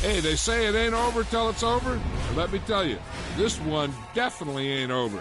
Hey, they say it ain't over till it's over. Let me tell you, this one definitely ain't over.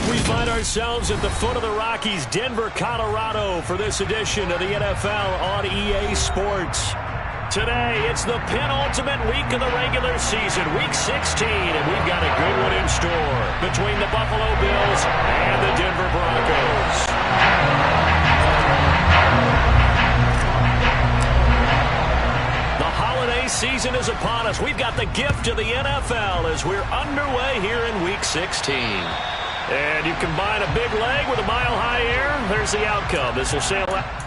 We find ourselves at the foot of the Rockies, Denver, Colorado, for this edition of the NFL on EA Sports. Today, it's the penultimate week of the regular season, Week 16, and we've got a good one in store between the Buffalo Bills and the Denver Broncos. The holiday season is upon us. We've got the gift of the NFL as we're underway here in Week 16. And you combine a big leg with a mile-high air, there's the outcome. This will sail out.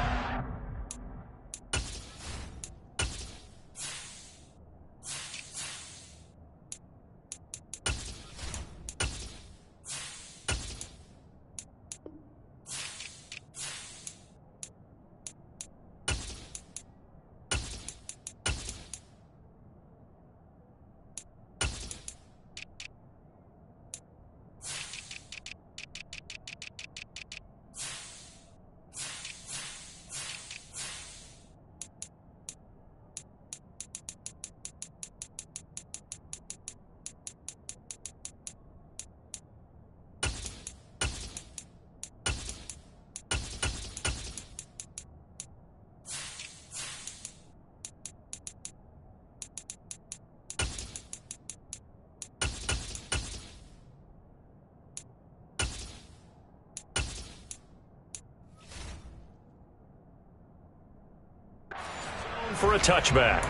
For a touchback.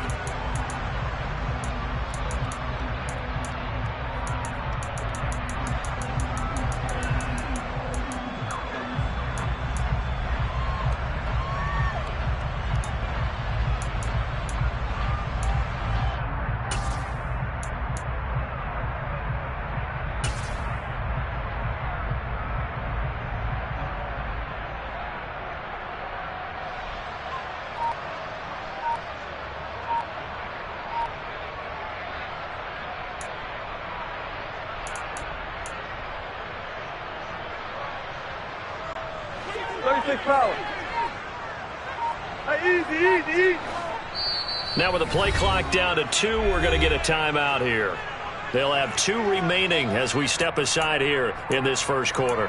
Easy. Now with the play clock down to 2, we're going to get a timeout here. They'll have 2 remaining as we step aside here in this first quarter.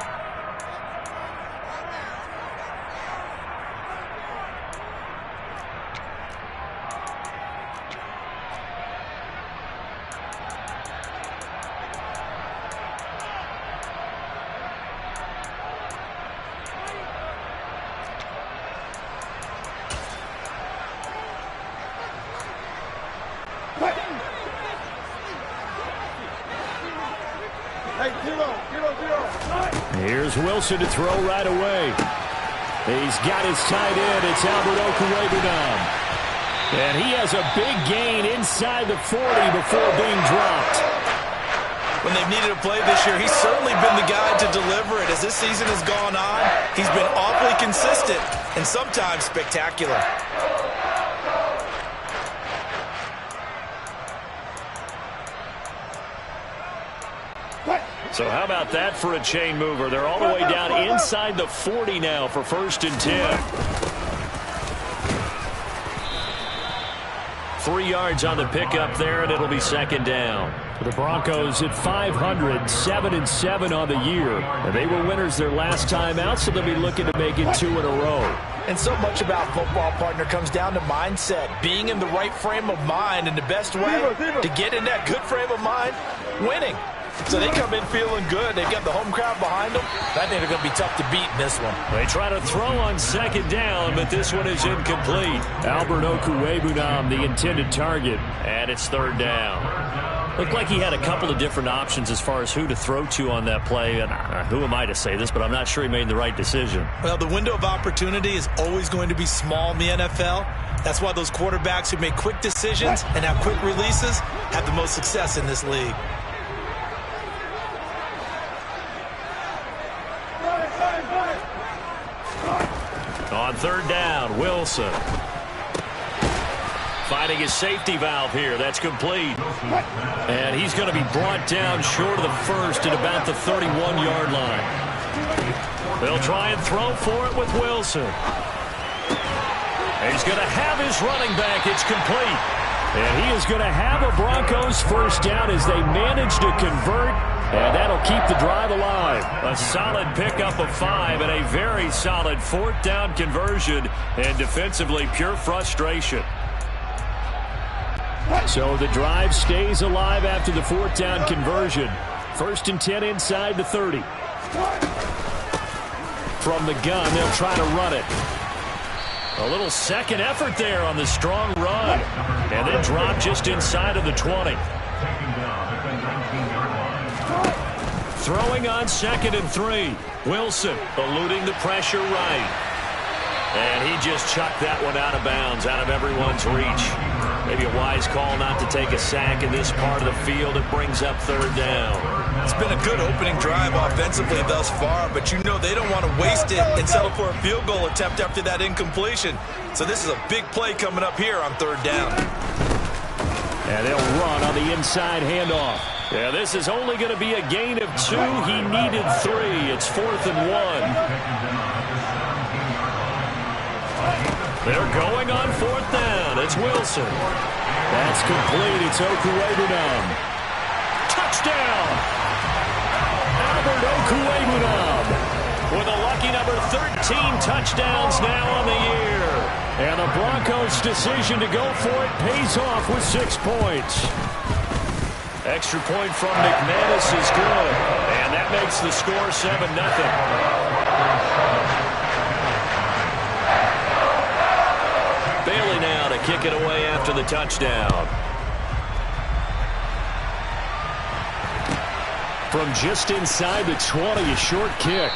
Here's Wilson to throw right away. He's got his tight end. It's Albert Okwuegbunam. And he has a big gain inside the 40 before being dropped. When they've needed a play this year, he's certainly been the guy to deliver it. As this season has gone on, he's been awfully consistent and sometimes spectacular. So how about that for a chain mover? They're all the way down inside the 40 now for 1st and 10. 3 yards on the pickup there, and it'll be 2nd down. The Broncos at 500, 7-7 on the year. And they were winners their last time out, so they'll be looking to make it 2 in a row. And so much about football, partner, comes down to mindset. Being in the right frame of mind, and the best way to get in that good frame of mind, winning. So they come in feeling good. They've got the home crowd behind them. I think they're going to be tough to beat in this one. They try to throw on 2nd down, but this one is incomplete. Albert Okwuegbunam, the intended target, and it's 3rd down. Looked like he had a couple of different options as far as who to throw to on that play. And who am I to say this, but I'm not sure he made the right decision. Well, the window of opportunity is always going to be small in the NFL. That's why those quarterbacks who make quick decisions and have quick releases have the most success in this league. On 3rd down, Wilson. Finding his safety valve here. That's complete. And he's going to be brought down short of the 1st at about the 31-yard line. They'll try and throw for it with Wilson. And he's going to have his running back. It's complete. And he is going to have a Broncos 1st down as they manage to convert. And that'll keep the drive alive. A solid pickup of 5 and a very solid 4th down conversion. And defensively, pure frustration. So the drive stays alive after the 4th down conversion. 1st and 10 inside the 30. From the gun, they'll try to run it. A little second effort there on the strong run. And then drop just inside of the 20. Throwing on 2nd and 3. Wilson eluding the pressure right. And he just chucked that one out of bounds, out of everyone's reach. Maybe a wise call not to take a sack in this part of the field. It brings up 3rd down. It's been a good opening drive offensively thus far, but you know they don't want to waste it and settle for a field goal attempt after that incompletion. So this is a big play coming up here on 3rd down. And they'll run on the inside handoff. Yeah, this is only going to be a gain of 2. He needed 3. It's 4th and 1. They're going on 4th down. It's Wilson. That's complete. It's Okwuegbunam. Touchdown! Albert Okwuegbunam with a lucky number 13 touchdowns now on the year. And the Broncos' decision to go for it pays off with 6 points. Extra point from McManus is good. And that makes the score 7-0. Bailey now to kick it away after the touchdown. From just inside the 20, a short kick.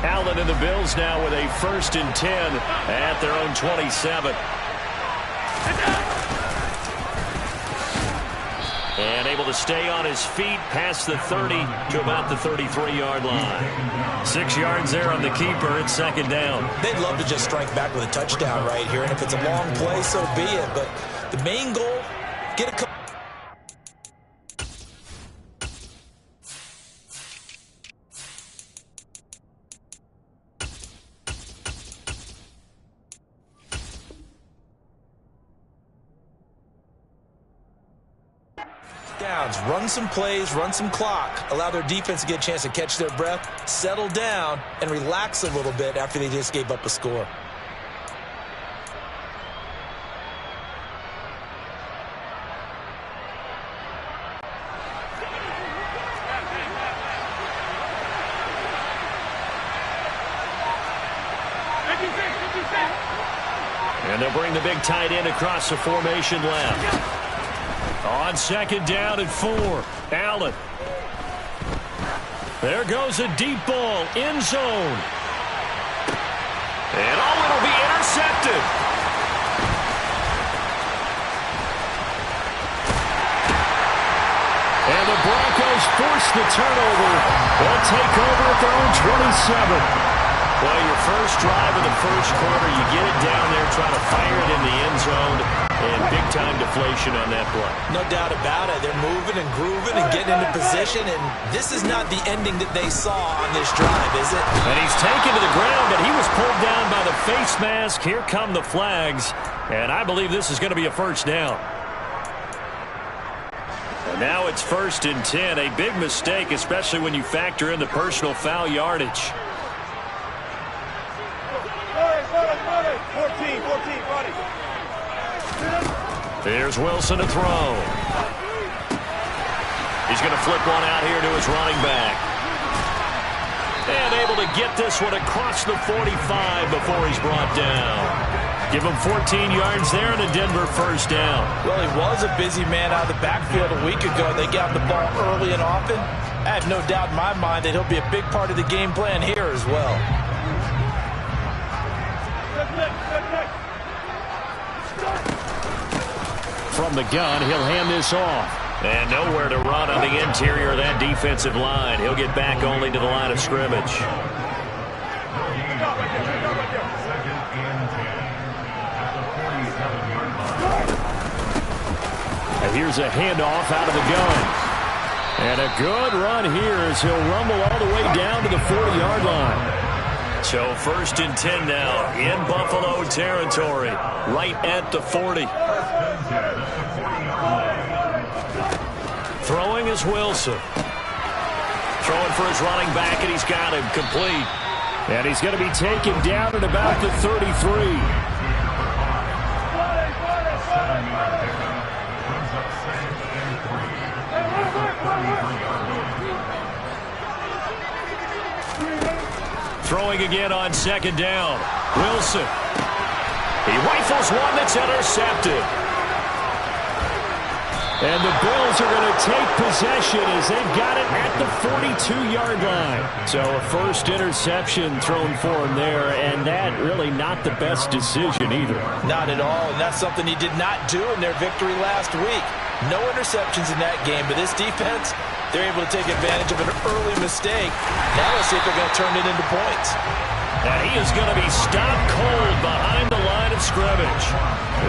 Allen and the Bills now with a 1st and 10 at their own 27. And able to stay on his feet past the 30 to about the 33-yard line. 6 yards there on the keeper. It's 2nd down. They'd love to just strike back with a touchdown right here, and if it's a long play, so be it. But the main goal, get a couple. Downs, run some plays, run some clock, allow their defense to get a chance to catch their breath, settle down, and relax a little bit after they just gave up a score. And they'll bring the big tight end across the formation left. On second down and 4, Allen. There goes a deep ball, end zone. And it'll be intercepted. And the Broncos force the turnover. They'll take over at their own 27. Well, your first drive of the first quarter, you get it down there, try to fire it in the end zone, and big-time deflation on that play. No doubt about it. They're moving and grooving and getting into position, and this is not the ending that they saw on this drive, is it? And he's taken to the ground, but he was pulled down by the face mask. Here come the flags, and I believe this is going to be a first down. And now it's 1st and 10, a big mistake, especially when you factor in the personal foul yardage. 14, buddy. There's Wilson to throw. He's going to flip one out here to his running back. And able to get this one across the 45 before he's brought down. Give him 14 yards there and a Denver first down. Well, he was a busy man out of the backfield a week ago. They got the ball early and often. I have no doubt in my mind that he'll be a big part of the game plan here as well. From the gun, he'll hand this off. And nowhere to run on the interior of that defensive line. He'll get back only to the line of scrimmage. And here's a handoff out of the gun. And a good run here as he'll rumble all the way down to the 40-yard line. So 1st and 10 now in Buffalo territory, right at the 40. Throwing is Wilson. Throwing for his running back, and he's got him complete. And he's going to be taken down at about the 33. Throwing again on second down. Wilson. He rifles one that's intercepted. And the Bills are going to take possession as they've got it at the 42-yard line. So a first interception thrown for him there, and that really not the best decision either. Not at all, and that's something he did not do in their victory last week. No interceptions in that game, but this defense, they're able to take advantage of an early mistake. Now let's see if they're going to turn it into points. And he is going to be stopped cold behind the line of scrimmage.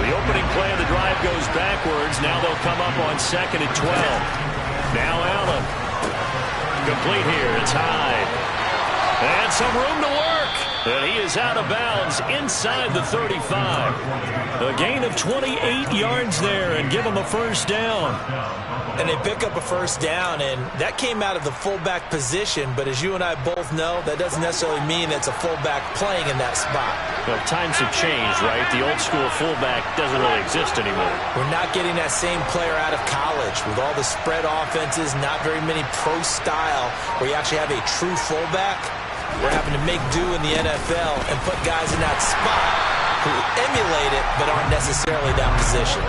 The opening play of the drive goes backwards. Now they'll come up on 2nd and 12. Now Allen. Complete here. It's Hyde. And some room to work. And he is out of bounds inside the 35. A gain of 28 yards there and give him a first down. And they pick up a first down, and that came out of the fullback position. But as you and I both know, that doesn't necessarily mean it's a fullback playing in that spot. Well, times have changed, right? The old school fullback doesn't really exist anymore. We're not getting that same player out of college with all the spread offenses, not very many pro style where you actually have a true fullback. We're having to make do in the NFL and put guys in that spot who emulate it but aren't necessarily that position.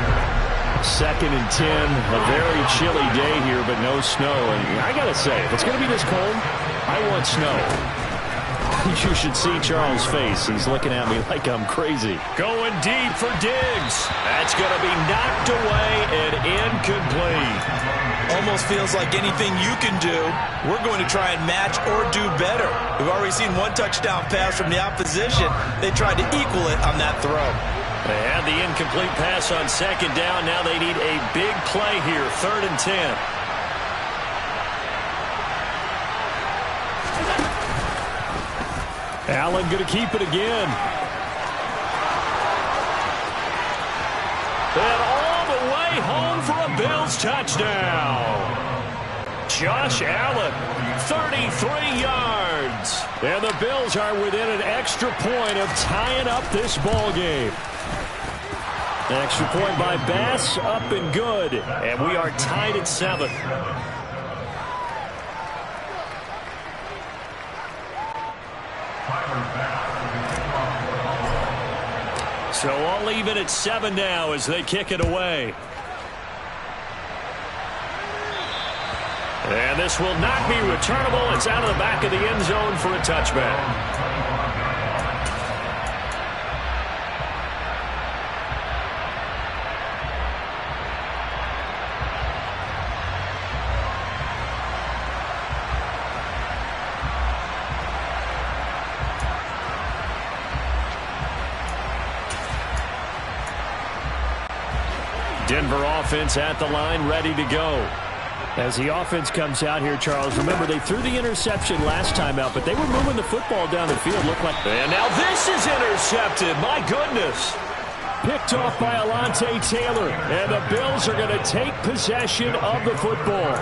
2nd and 10, a very chilly day here, but no snow. And I got to say, if it's going to be this cold, I want snow. You should see Charles' face. He's looking at me like I'm crazy. Going deep for Diggs. That's going to be knocked away and incomplete. Almost feels like anything you can do, we're going to try and match or do better. We've already seen one touchdown pass from the opposition. They tried to equal it on that throw. They had the incomplete pass on 2nd down. Now they need a big play here, 3rd and 10. Allen going to keep it again. And all the way home for a Bills touchdown. Josh Allen, 33 yards. And the Bills are within an extra point of tying up this ball game. Extra point by Bass, up and good. And we are tied at 7. So all even at 7 now as they kick it away. And this will not be returnable. It's out of the back of the end zone for a touchback. Denver offense at the line, ready to go. As the offense comes out here, Charles, remember they threw the interception last time out, but they were moving the football down the field. Looked like. And now this is intercepted. My goodness. Picked off by Alontae Taylor. And the Bills are going to take possession of the football.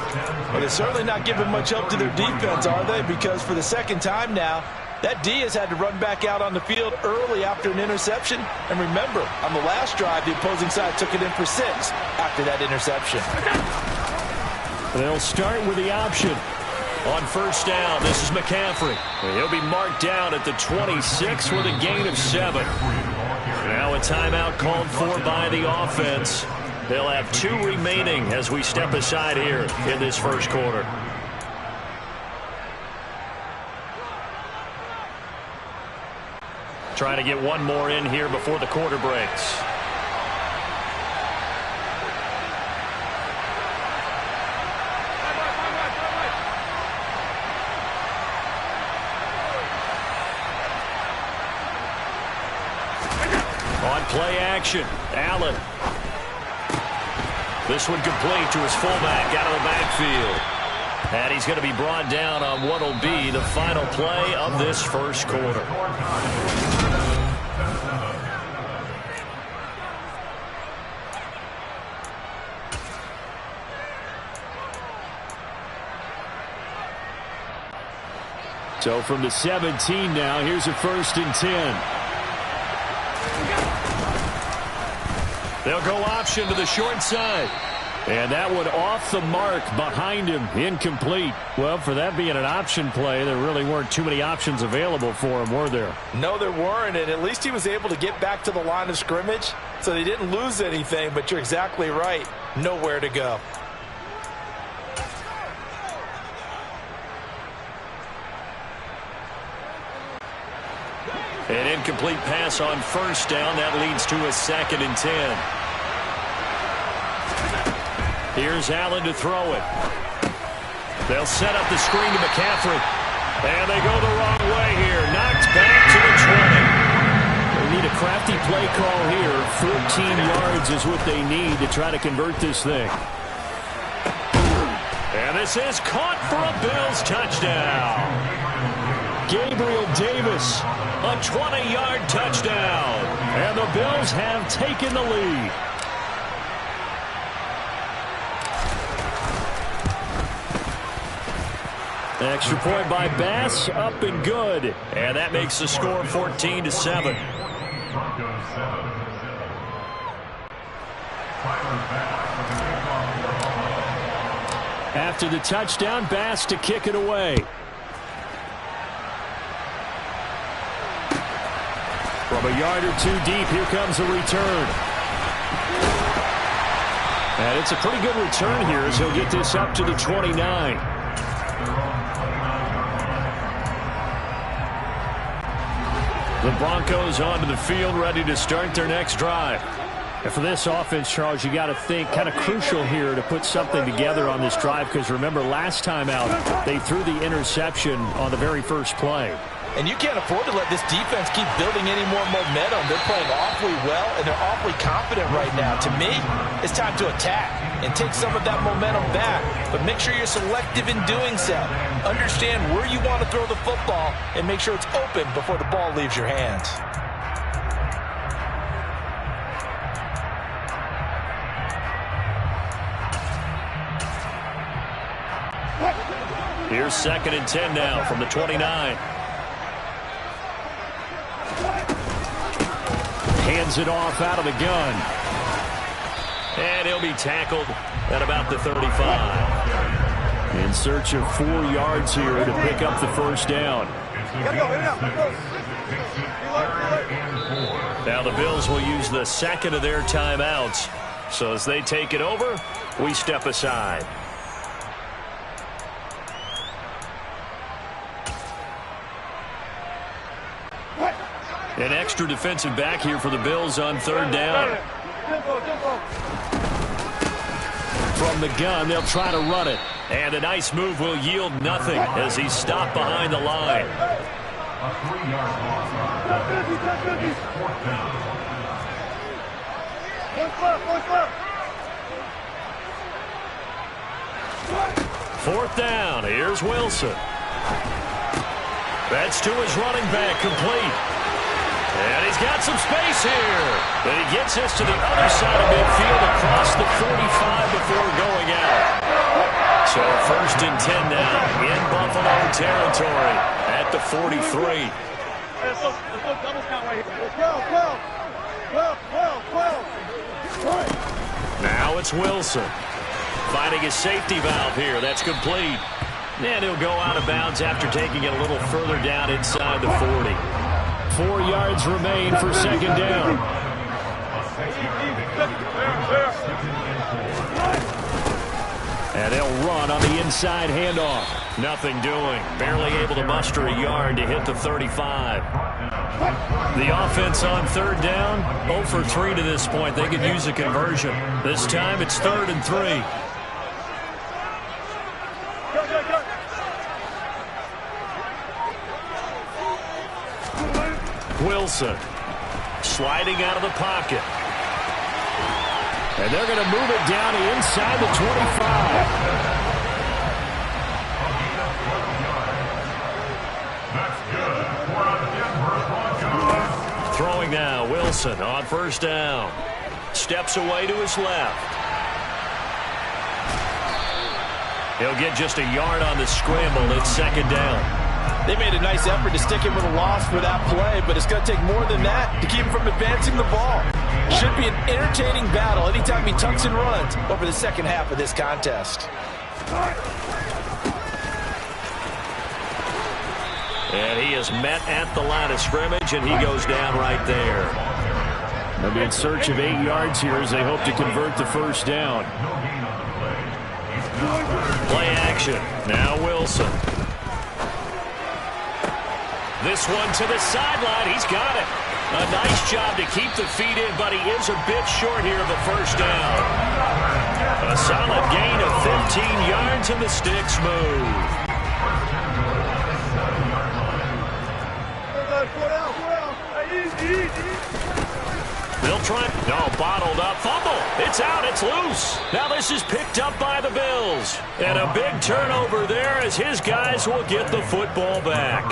Well, they're certainly not giving much up to their defense, are they? Because for the second time now, that D has had to run back out on the field early after an interception. And remember, on the last drive, the opposing side took it in for 6 after that interception. They'll start with the option. On first down, this is McCaffrey. He'll be marked down at the 26 with a gain of 7. Now a timeout called for by the offense. They'll have 2 remaining as we step aside here in this first quarter. Trying to get one more in here before the quarter breaks. On play action, Allen. This one complete to his fullback out of the backfield. And he's going to be brought down on what will be the final play of this first quarter. So from the 17 now, here's a 1st and 10. They'll go option to the short side. And that one off the mark behind him, incomplete. Well, for that being an option play, there really weren't too many options available for him, were there? No, there weren't, and at least he was able to get back to the line of scrimmage, so they didn't lose anything, but you're exactly right. Nowhere to go. An incomplete pass on first down. That leads to a 2nd and 10. Here's Allen to throw it. They'll set up the screen to McCaffrey. And they go the wrong way here. Knocked back to the 20. They need a crafty play call here. 14 yards is what they need to try to convert this thing. And this is caught for a Bills touchdown. Gabriel Davis, a 20-yard touchdown. And the Bills have taken the lead. Extra point by Bass, up and good. And that makes the score 14-7. After the touchdown, Bass to kick it away. From a yard or 2 deep, here comes a return. And it's a pretty good return here as he'll get this up to the 29. The Broncos onto the field, ready to start their next drive. And for this offense, Charles, you got to think kind of crucial here to put something together on this drive, because remember last time out they threw the interception on the very first play. And you can't afford to let this defense keep building any more momentum. They're playing awfully well, and they're awfully confident right now. To me, it's time to attack and take some of that momentum back. But make sure you're selective in doing so. Understand where you want to throw the football and make sure it's open before the ball leaves your hands. Here's 2nd and 10 now from the 29. Hands it off out of the gun. And he'll be tackled at about the 35. In search of 4 yards here to pick up the first down. Now the Bills will use the second of their timeouts. So as they take it over, we step aside. An extra defensive back here for the Bills on 3rd down. From the gun, they'll try to run it. And a nice move will yield nothing as he's stopped behind the line. A 3-yard loss. 4th down. Fourth down. Here's Wilson. That's to his running back, complete. And he's got some space here. But he gets us to the other side of midfield across the 45 before going out. So 1st and 10 now in Buffalo territory at the 43. Let's go double count right here. 12. Now it's Wilson. Finding his safety valve here. That's complete. And he'll go out of bounds after taking it a little further down inside the 40. 4 yards remain for 2nd down. And they'll run on the inside handoff. Nothing doing. Barely able to muster a yard to hit the 35. The offense on 3rd down, 0 for 3 to this point. They could use a conversion. This time it's 3rd and 3. Wilson sliding out of the pocket. And they're going to move it down to inside the 25. That's good for a Denver Broncos. Throwing now, Wilson on 1st down. Steps away to his left. He'll get just a yard on the scramble. It's 2nd down. They made a nice effort to stick him with a loss for that play, but it's going to take more than that to keep him from advancing the ball. Should be an entertaining battle anytime he tucks and runs over the second half of this contest. And he is met at the line of scrimmage, and he goes down right there. They'll be in search of 8 yards here as they hope to convert the first down. Play action. Now Wilson. This one to the sideline. He's got it. A nice job to keep the feet in, but he is a bit short here of a first down. A solid gain of 15 yards, and the sticks move. They'll try. No, bottled up. Fumble. It's out. It's loose. Now this is picked up by the Bills. And a big turnover there as his guys will get the football back.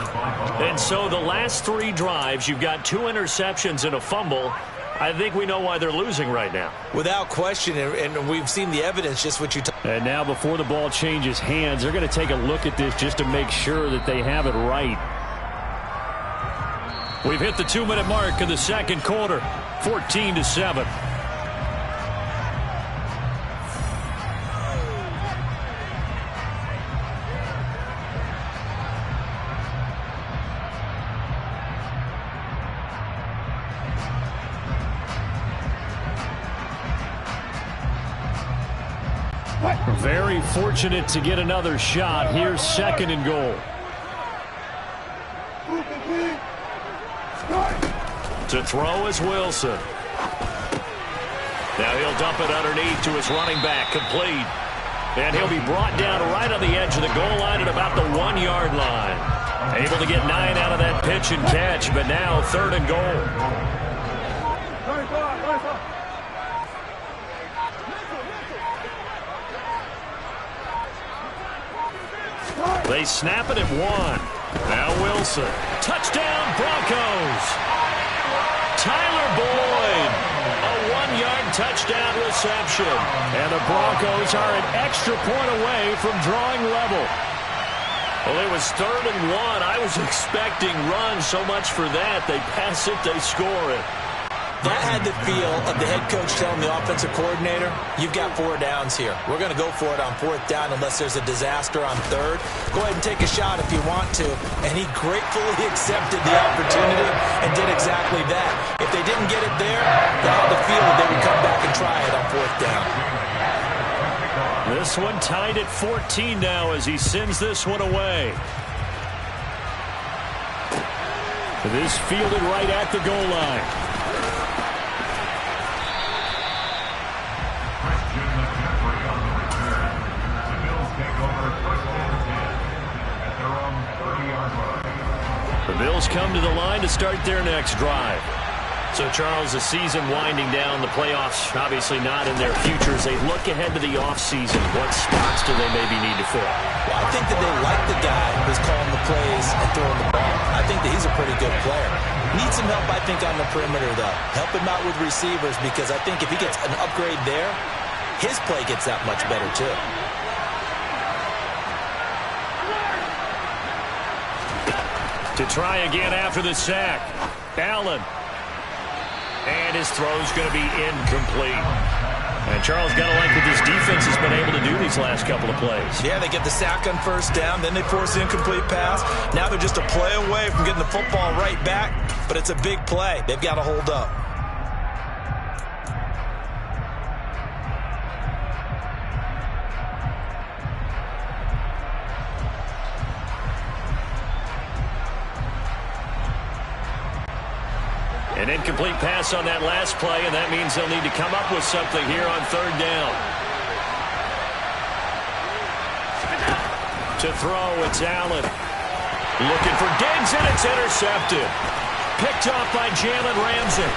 And so the last 3 drives, you've got 2 interceptions and a fumble. I think we know why they're losing right now. Without question, and we've seen the evidence, just what you And now before the ball changes hands, they're going to take a look at this just to make sure that they have it right. We've hit the 2-minute mark of the second quarter, 14-7. Very fortunate to get another shot. Here's 2nd and goal. To throw is Wilson. Now he'll dump it underneath to his running back, complete. And he'll be brought down right on the edge of the goal line at about the 1-yard line. Able to get 9 out of that pitch and catch, but now 3rd and goal. They snap it at 1. Now Wilson. Touchdown, Broncos. Tyler Boyd. A 1-yard touchdown reception. And the Broncos are an extra point away from drawing level. Well, it was 3rd and 1. I was expecting runs, so much for that. They pass it, they score it. That had the feel of the head coach telling the offensive coordinator, you've got 4 downs here. We're going to go for it on 4th down unless there's a disaster on 3rd. Go ahead and take a shot if you want to. And he gratefully accepted the opportunity and did exactly that. If they didn't get it there, they had the feel that they would come back and try it on 4th down. This one tied at 14 now as he sends this one away. This fielded right at the goal line. The Bills come to the line to start their next drive. So, Charles, the season winding down, the playoffs obviously not in their future. As they look ahead to the offseason, what spots do they maybe need to fill? Well, I think that they like the guy who's calling the plays and throwing the ball. I think that he's a pretty good player. Needs some help, I think, on the perimeter, though. Help him out with receivers, because I think if he gets an upgrade there, his play gets that much better, too. To try again after the sack. Allen. And his throw's going to be incomplete. And Charles, got to like what this defense has been able to do these last couple of plays. Yeah, they get the sack on 1st down, then they force the incomplete pass. Now they're just a play away from getting the football right back, but it's a big play. They've got to hold up. An incomplete pass on that last play, and that means they'll need to come up with something here on 3rd down. To throw, it's Allen. Looking for Diggs, and it's intercepted. Picked off by Jalen Ramsey.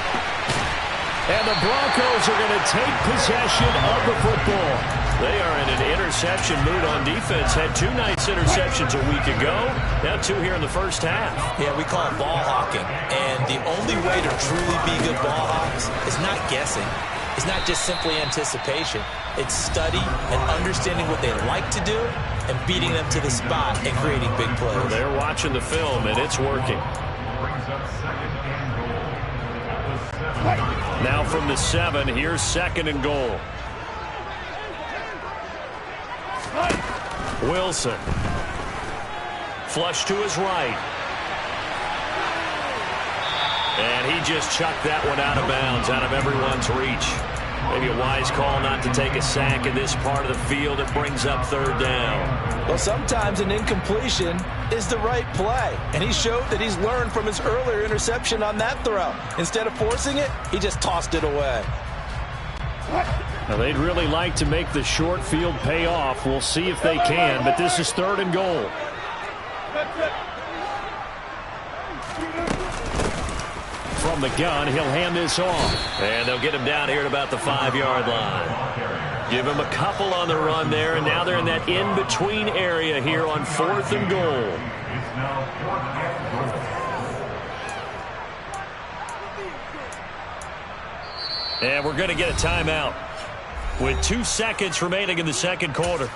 And the Broncos are going to take possession of the football. They are in an interception mood on defense. Had 2 nice interceptions a week ago. Now 2 here in the first half. Yeah, we call it ball hawking. And the only way to truly be good ball hawks is not guessing. It's not just simply anticipation. It's study and understanding what they like to do and beating them to the spot and creating big plays. They're watching the film, and it's working. Now from the 7, here's 2nd and goal. Wilson. Flush to his right. And he just chucked that one out of bounds, out of everyone's reach. Maybe a wise call not to take a sack in this part of the field. It brings up 3rd down. Well, sometimes an incompletion is the right play. And he showed that he's learned from his earlier interception on that throw. Instead of forcing it, he just tossed it away. Now, they'd really like to make the short field pay off. We'll see if they can, but this is 3rd and goal. From the gun, he'll hand this off. And they'll get him down here at about the 5-yard line. Give him a couple on the run there, and now they're in that in-between area here on 4th and goal. And we're going to get a timeout with 2 seconds remaining in the 2nd quarter.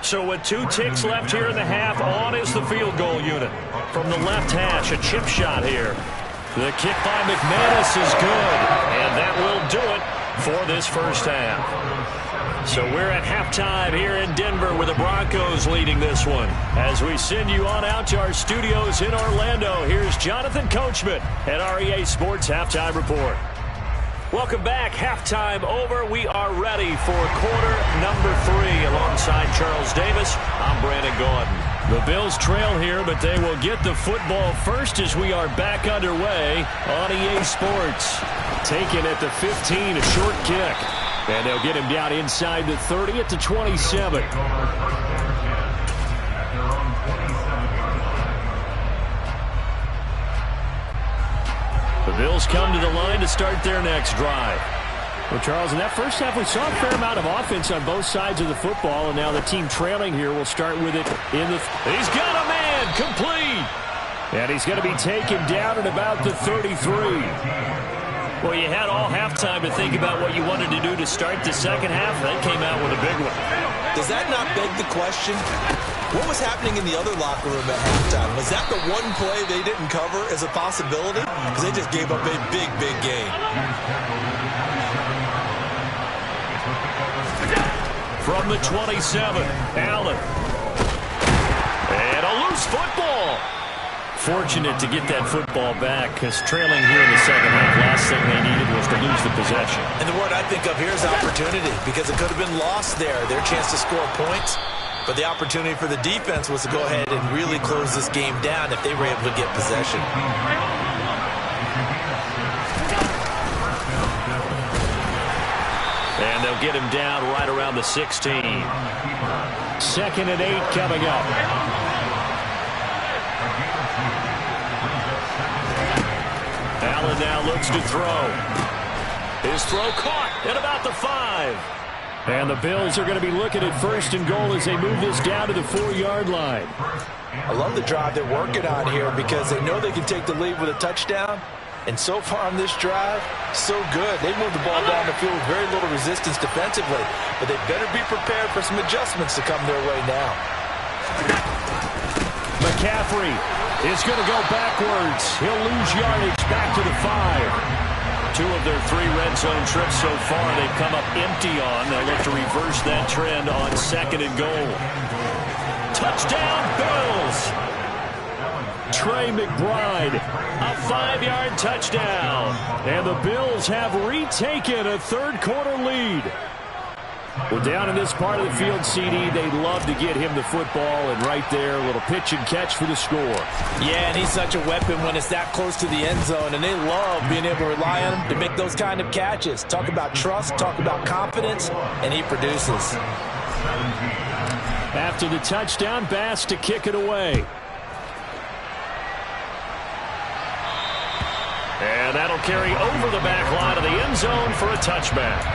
So with 2 ticks left here in the half, on is the field goal unit. From the left hash, a chip shot here. The kick by McManus is good, and that will do it for this first half. So we're at halftime here in Denver with the Broncos leading this one. As we send you on out to our studios in Orlando, here's Jonathan Coachman at REA Sports Halftime Report. Welcome back. Halftime over. We are ready for quarter number 3. Alongside Charles Davis, I'm Brandon Gordon. The Bills trail here, but they will get the football first as we are back underway on EA Sports. Taken at the 15, a short kick. And they'll get him down inside the 30 at the 27. The Bills come to the line to start their next drive. Well, Charles, in that first half, we saw a fair amount of offense on both sides of the football, and now the team trailing here will start with it in the... He's got a man, complete! And he's going to be taken down at about the 33. Well, you had all halftime to think about what you wanted to do to start the second half. They came out with a big one. Does that not beg the question? What was happening in the other locker room at halftime? Was that the one play they didn't cover as a possibility? Because they just gave up a big, big gain. From the 27, Allen. And a loose football. Fortunate to get that football back, because trailing here in the second half, last thing they needed was to lose the possession. And the word I think of here is opportunity, because it could have been lost there, their chance to score points. But the opportunity for the defense was to go ahead and really close this game down if they were able to get possession. And they'll get him down right around the 16. 2nd and 8 coming up. Allen now looks to throw. His throw caught at about the 5. And the Bills are going to be looking at 1st and goal as they move this down to the 4-yard line. I love the drive they're working on here because they know they can take the lead with a touchdown. And so far on this drive, so good. They moved the ball down the field with very little resistance defensively. But they better be prepared for some adjustments to come their way now. McCaffrey is going to go backwards. He'll lose yardage back to the 5. 2 of their 3 red zone trips so far they've come up empty on. They'll look to reverse that trend on 2nd and goal. Touchdown, Bills! Trey McBride, a 5-yard touchdown. And the Bills have retaken a third-quarter lead. Well, down in this part of the field, CD, they'd love to get him the football, and right there, a little pitch and catch for the score. Yeah, and he's such a weapon when it's that close to the end zone, and they love being able to rely on him to make those kind of catches. Talk about trust, talk about confidence, and he produces. After the touchdown, Bass to kick it away. And that'll carry over the back line of the end zone for a touchback.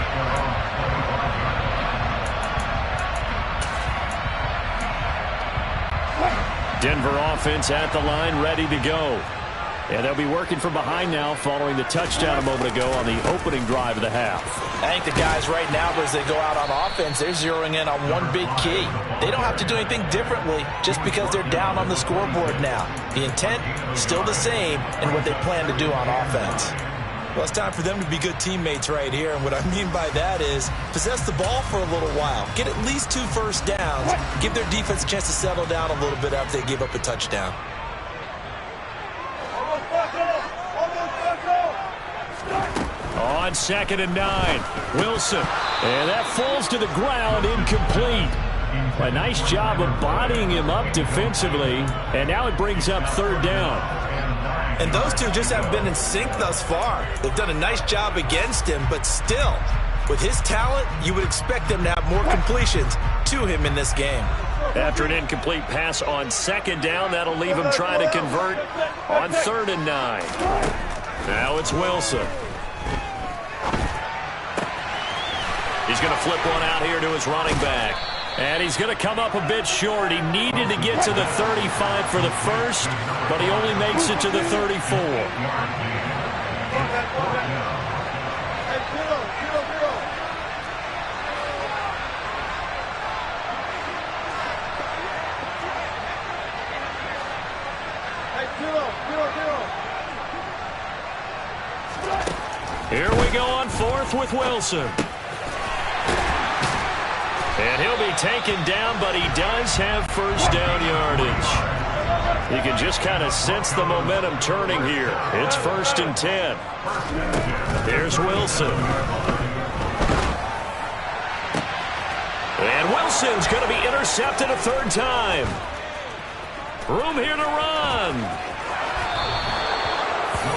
Denver offense at the line, ready to go. And they'll be working from behind now following the touchdown a moment ago on the opening drive of the half. I think the guys right now, as they go out on offense, they're zeroing in on one big key. They don't have to do anything differently just because they're down on the scoreboard now. The intent still the same in what they plan to do on offense. Well, it's time for them to be good teammates right here. And what I mean by that is possess the ball for a little while. Get at least 2 first downs. Give their defense a chance to settle down a little bit after they give up a touchdown. On 2nd and 9, Wilson. And that falls to the ground, incomplete. A nice job of bodying him up defensively. And now it brings up 3rd down. And those two just haven't been in sync thus far. They've done a nice job against him, but still, with his talent, you would expect them to have more completions to him in this game. After an incomplete pass on 2nd down, that'll leave him trying to convert on 3rd and 9. Now it's Wilson. He's going to flip one out here to his running back. And he's going to come up a bit short. He needed to get to the 35 for the first, but he only makes it to the 34. Here we go on 4th with Wilson. And he'll be taken down, but he does have first down yardage. You can just kind of sense the momentum turning here. It's 1st and 10. Here's Wilson. And Wilson's going to be intercepted a 3rd time. Room here to run.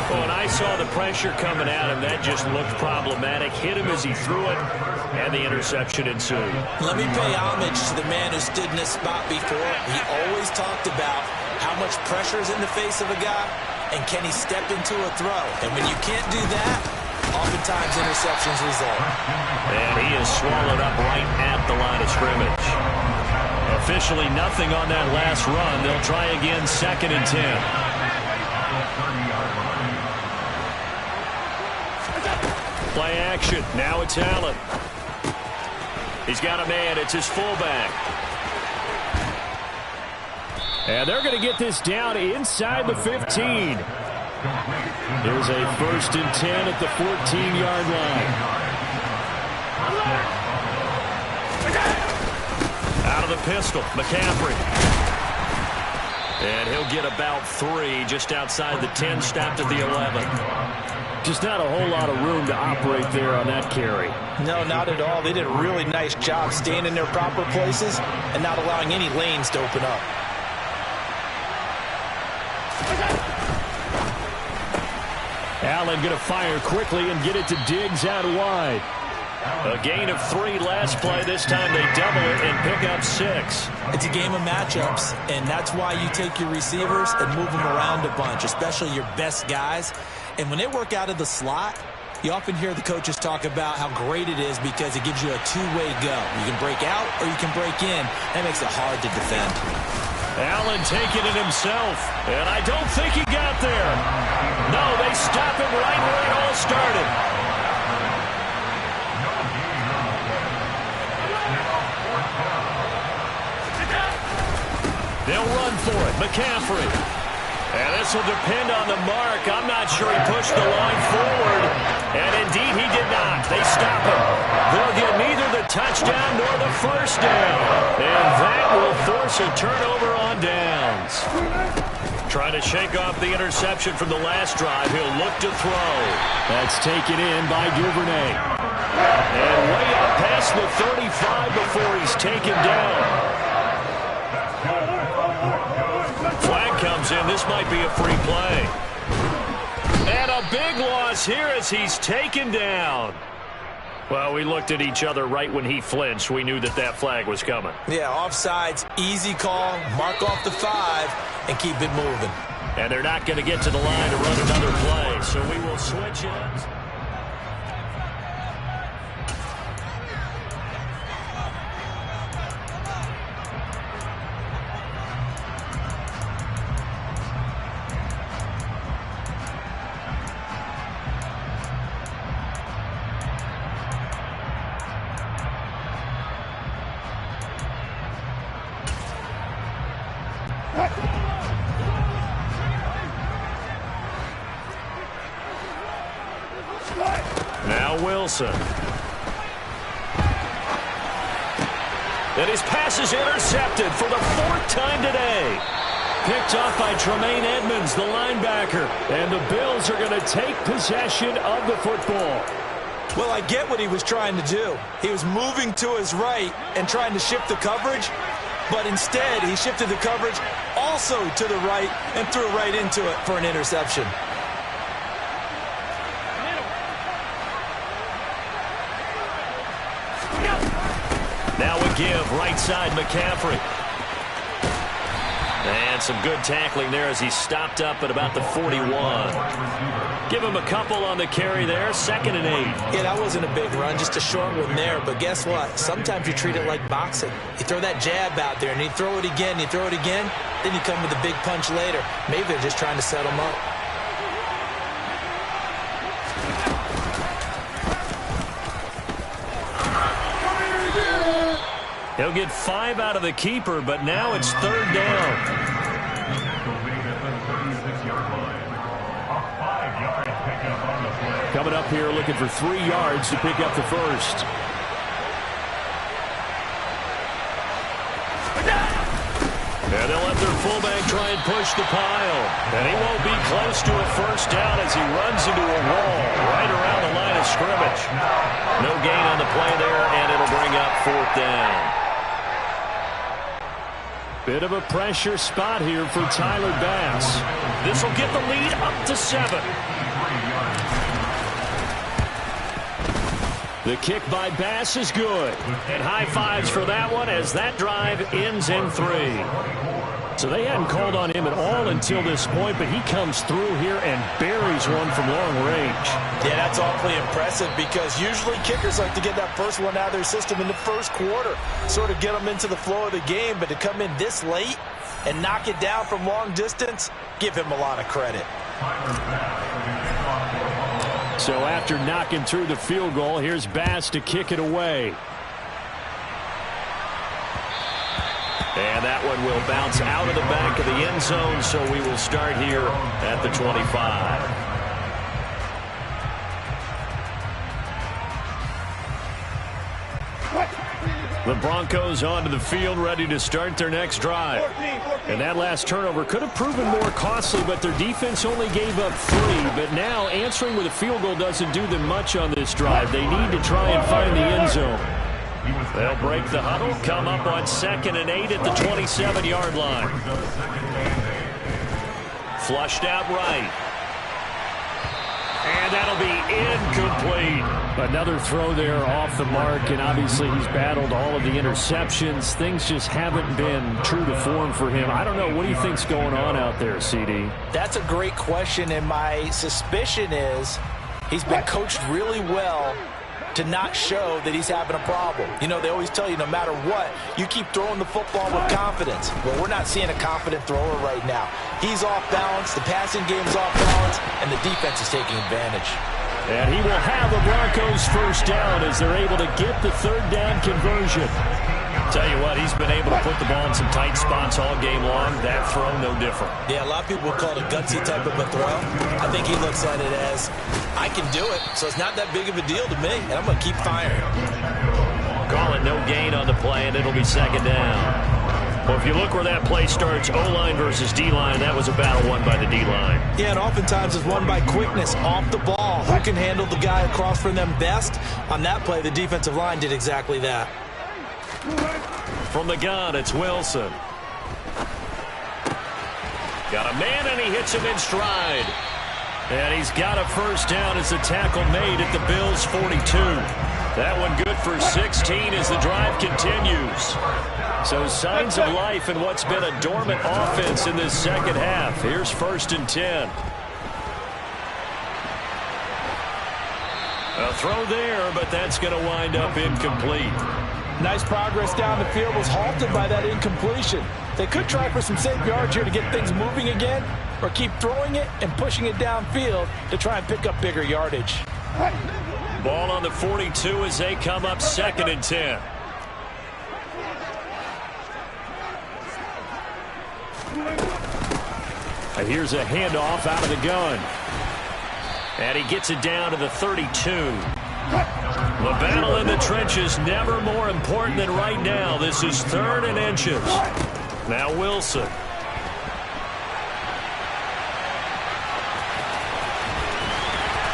Oh, and I saw the pressure coming at him. That just looked problematic. Hit him as he threw it, and the interception ensued. Let me pay homage to the man who stood in this spot before. He always talked about how much pressure is in the face of a guy, and can he step into a throw. And when you can't do that, oftentimes interceptions result. And he is swallowed up right at the line of scrimmage. Officially nothing on that last run. They'll try again 2nd and 10. Play action. Now it's Allen. He's got a man. It's his fullback. And they're going to get this down inside the 15. Here's a 1st and 10 at the 14-yard line. Out of the pistol, McCaffrey. And he'll get about 3 just outside the 10, stopped at the 11. Just not a whole lot of room to operate there on that carry. No, not at all. They did a really nice job staying in their proper places and not allowing any lanes to open up. Allen going to fire quickly and get it to Diggs out wide. A gain of 3 last play. This time they double it and pick up 6. It's a game of matchups, and that's why you take your receivers and move them around a bunch, especially your best guys. And when they work out of the slot, you often hear the coaches talk about how great it is because it gives you a two-way go. You can break out or you can break in. That makes it hard to defend. Allen taking it himself, and I don't think he got there. No, they stop him right where it all started. They'll run for it. McCaffrey. And this will depend on the mark. I'm not sure he pushed the line forward. And indeed he did not. They stop him. They'll get neither the touchdown nor the first down. And that will force a turnover on downs. Trying to shake off the interception from the last drive. He'll look to throw. That's taken in by Duvernay. And way up past the 35 before he's taken down. Flag comes in. This might be a free play. And a big loss here as he's taken down. Well, we looked at each other right when he flinched. We knew that that flag was coming. Yeah, offsides, easy call, mark off the 5, and keep it moving. And they're not going to get to the line to run another play, so we will switch ends. Now Wilson. And his pass is intercepted for the 4th time today. Picked off by Tremaine Edmonds, the linebacker. And the Bills are going to take possession of the football. Well, I get what he was trying to do. He was moving to his right and trying to shift the coverage. But instead, he shifted the coverage also to the right and threw right into it for an interception. Now a give, right side, McCaffrey. And some good tackling there as he stopped up at about the 41. Give him a couple on the carry there, 2nd and 8. Yeah, that wasn't a big run, just a short one there. But guess what? Sometimes you treat it like boxing. You throw that jab out there, and you throw it again, you throw it again, then you come with a big punch later. Maybe they're just trying to set him up. He'll get 5 out of the keeper, but now it's 3rd down. Coming up here looking for 3 yards to pick up the first. And they'll let their fullback try and push the pile. And he won't be close to a first down as he runs into a wall right around the line of scrimmage. No gain on the play there, and it'll bring up 4th down. Bit of a pressure spot here for Tyler Bass. This will get the lead up to 7. The kick by Bass is good. And high fives for that one as that drive ends in 3. So they hadn't called on him at all until this point, but he comes through here and buries one from long range. Yeah, that's awfully impressive because usually kickers like to get that first one out of their system in the first quarter, sort of get them into the flow of the game, but to come in this late and knock it down from long distance, give him a lot of credit. So after knocking through the field goal, here's Bass to kick it away. And that one will bounce out of the back of the end zone, so we will start here at the 25. The Broncos onto the field, ready to start their next drive. And that last turnover could have proven more costly, but their defense only gave up 3. But now answering with a field goal doesn't do them much on this drive. They need to try and find the end zone. They'll break the huddle, come up on 2nd and 8 at the 27-yard line. Flushed out right. And that'll be incomplete. Another throw there off the mark, and obviously he's battled all of the interceptions. Things just haven't been true to form for him. I don't know. What do you think's going on out there, CD? That's a great question, and my suspicion is he's been coached really well to not show that he's having a problem. You know, they always tell you no matter what, you keep throwing the football with confidence. Well, we're not seeing a confident thrower right now. He's off balance, the passing game's off balance, and the defense is taking advantage. And he will have the Broncos first down as they're able to get the 3rd down conversion. Tell you what, he's been able to put the ball in some tight spots all game long. That throw, no different. Yeah, a lot of people would call it a gutsy type of a throw. I think he looks at it as, I can do it, so it's not that big of a deal to me, and I'm going to keep firing. Call it no gain on the play, and it'll be 2nd down. Well, if you look where that play starts, O-line versus D-line, that was a battle won by the D-line. Yeah, and oftentimes it's won by quickness off the ball. Who can handle the guy across from them best? On that play, the defensive line did exactly that. From the gun, it's Wilson. Got a man, and he hits him in stride. And he's got a first down as the tackle made at the Bills' 42. That one good for 16 as the drive continues. So signs of life in what's been a dormant offense in this second half. Here's 1st and 10. A throw there, but that's going to wind up incomplete. Nice progress down the field was halted by that incompletion. They could try for some safe yards here to get things moving again, or keep throwing it and pushing it downfield to try and pick up bigger yardage. Ball on the 42 as they come up 2nd and 10. And here's a handoff out of the gun. And he gets it down to the 32. The battle in the trenches never more important than right now. This is 3rd and inches. Now Wilson.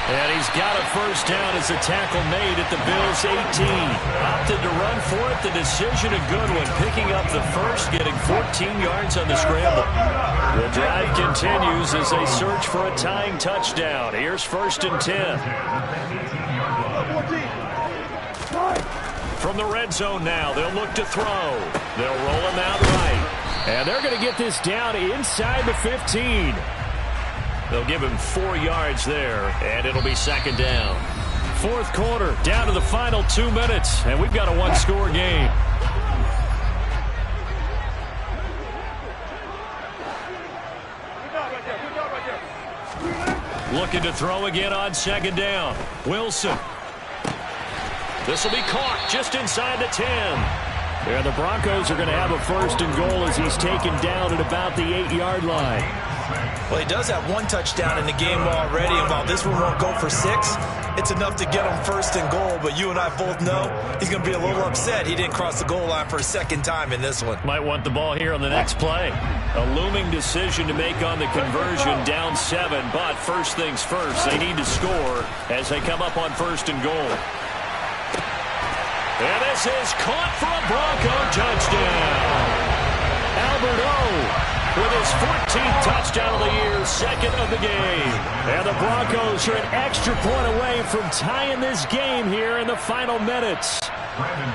And he's got a first down as the tackle made at the Bills' 18. Opted to run for it. The decision a good one. Picking up the first, getting 14 yards on the scramble. The drive continues as they search for a tying touchdown. Here's 1st and 10. From the red zone now, they'll look to throw. They'll roll him out right. And they're going to get this down inside the 15. They'll give him 4 yards there, and it'll be 2nd down. 4th quarter, down to the final 2 minutes, and we've got a 1-score game. Looking to throw again on 2nd down. Wilson. This will be caught just inside the 10. Yeah, the Broncos are going to have a 1st and goal as he's taken down at about the 8-yard line. Well, he does have 1 touchdown in the game already, and while this one won't go for 6, it's enough to get him 1st and goal. But you and I both know he's going to be a little upset he didn't cross the goal line for a 2nd time in this one. Might want the ball here on the next play. A looming decision to make on the conversion, down 7, but first things first, they need to score as they come up on 1st and goal. And this is caught for a Bronco touchdown. Albert O with his 14th touchdown of the year, 2nd of the game. And the Broncos are an extra point away from tying this game here in the final minutes.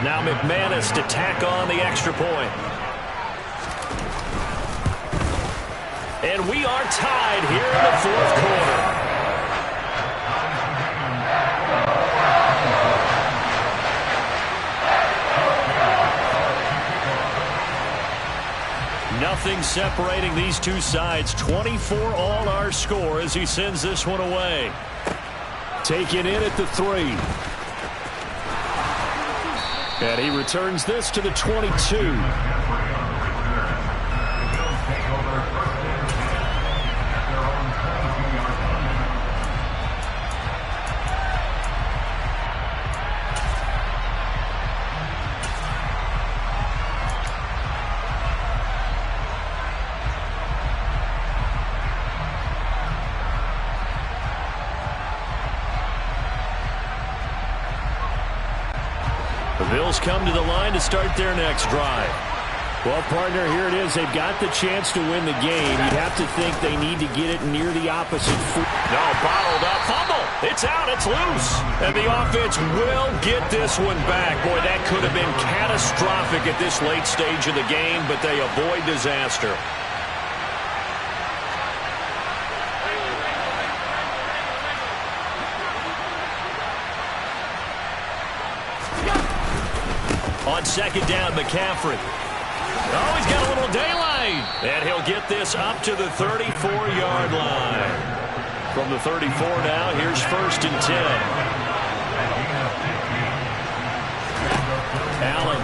Now McManus to tack on the extra point. And we are tied here in the 4th quarter. Nothing separating these two sides. 24 all our score as he sends this one away. Taken in at the 3. And he returns this to the 22. The Bills come to the line to start their next drive. Well, partner, here it is. They've got the chance to win the game. You'd have to think they need to get it near the opposite foot. No, bottled up. Fumble. It's out. It's loose. And the offense will get this one back. Boy, that could have been catastrophic at this late stage of the game, but they avoid disaster. On second down, McCaffrey. Oh, he's got a little daylight. And he'll get this up to the 34-yard line. From the 34 now, here's 1st and 10. Allen.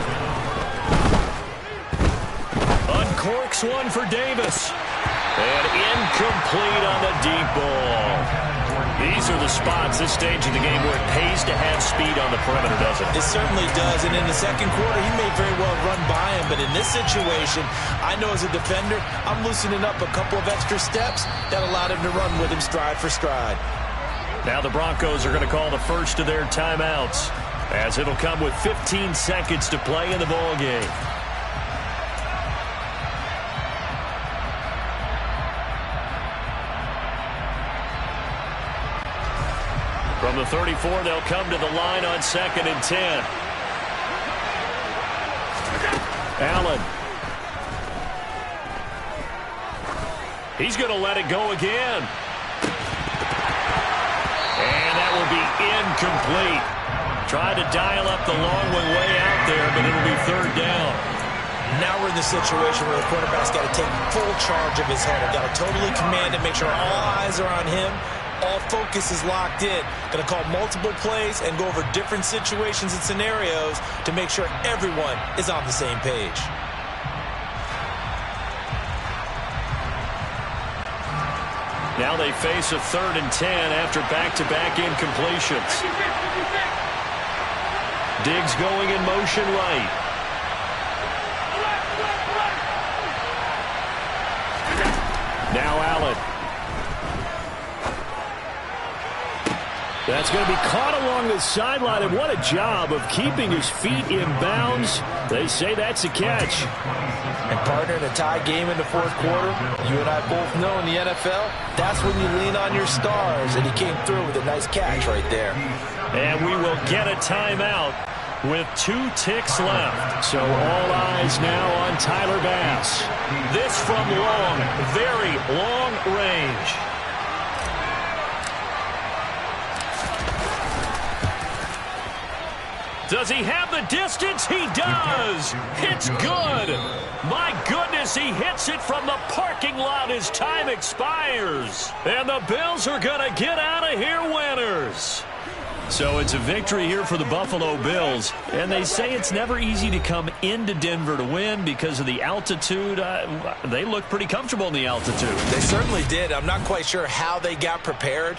Uncorks one for Davis. And incomplete on the deep ball. These are the spots, this stage of the game, where it pays to have speed on the perimeter, doesn't it? It certainly does, and in the second quarter, he may very well run by him, but in this situation, I know as a defender, I'm loosening up a couple of extra steps that allowed him to run with him stride for stride. Now the Broncos are going to call the first of their timeouts, as it'll come with 15 seconds to play in the ball game. From the 34, they'll come to the line on 2nd and 10. Allen. He's going to let it go again. And that will be incomplete. Tried to dial up the long one way out there, but it'll be 3rd down. Now we're in the situation where the quarterback's got to take full charge of his huddle. Got to totally command it, make sure all eyes are on him. All focus is locked in. Going to call multiple plays and go over different situations and scenarios to make sure everyone is on the same page. Now they face a 3rd and 10 after back-to-back incompletions. Diggs going in motion right. Now Allen. That's going to be caught along the sideline, and what a job of keeping his feet in bounds. They say that's a catch. And partner, in a tie game in the 4th quarter, you and I both know in the NFL, that's when you lean on your stars, and he came through with a nice catch right there. And we will get a timeout with 2 ticks left. So all eyes now on Tyler Bass. This from long, very long range. Does he have the distance? He does. It's good. My goodness, he hits it from the parking lot as time expires. And the Bills are going to get out of here winners. So it's a victory here for the Buffalo Bills. And they say it's never easy to come into Denver to win because of the altitude. They look pretty comfortable in the altitude. They certainly did. I'm not quite sure how they got prepared.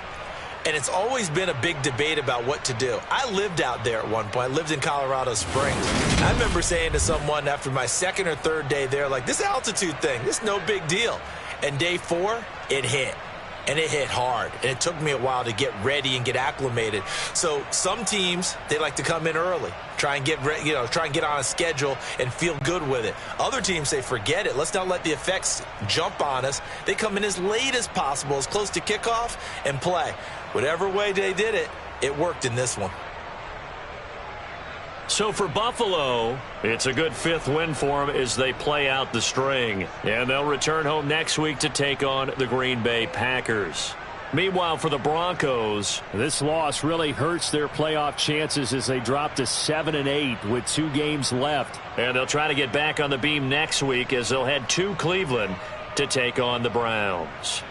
And it's always been a big debate about what to do. I lived out there at one point. I lived in Colorado Springs. I remember saying to someone after my 2nd or 3rd day there, like, this altitude thing, this is no big deal. And day 4, it hit. And it hit hard. And it took me a while to get ready and get acclimated. So some teams, they like to come in early, try and get on a schedule and feel good with it. Other teams say, forget it. Let's not let the effects jump on us. They come in as late as possible, as close to kickoff, and play. Whatever way they did it, it worked in this one. So for Buffalo, it's a good 5th win for them as they play out the string. And they'll return home next week to take on the Green Bay Packers. Meanwhile, for the Broncos, this loss really hurts their playoff chances as they drop to 7-8 with 2 games left. And they'll try to get back on the beam next week as they'll head to Cleveland to take on the Browns.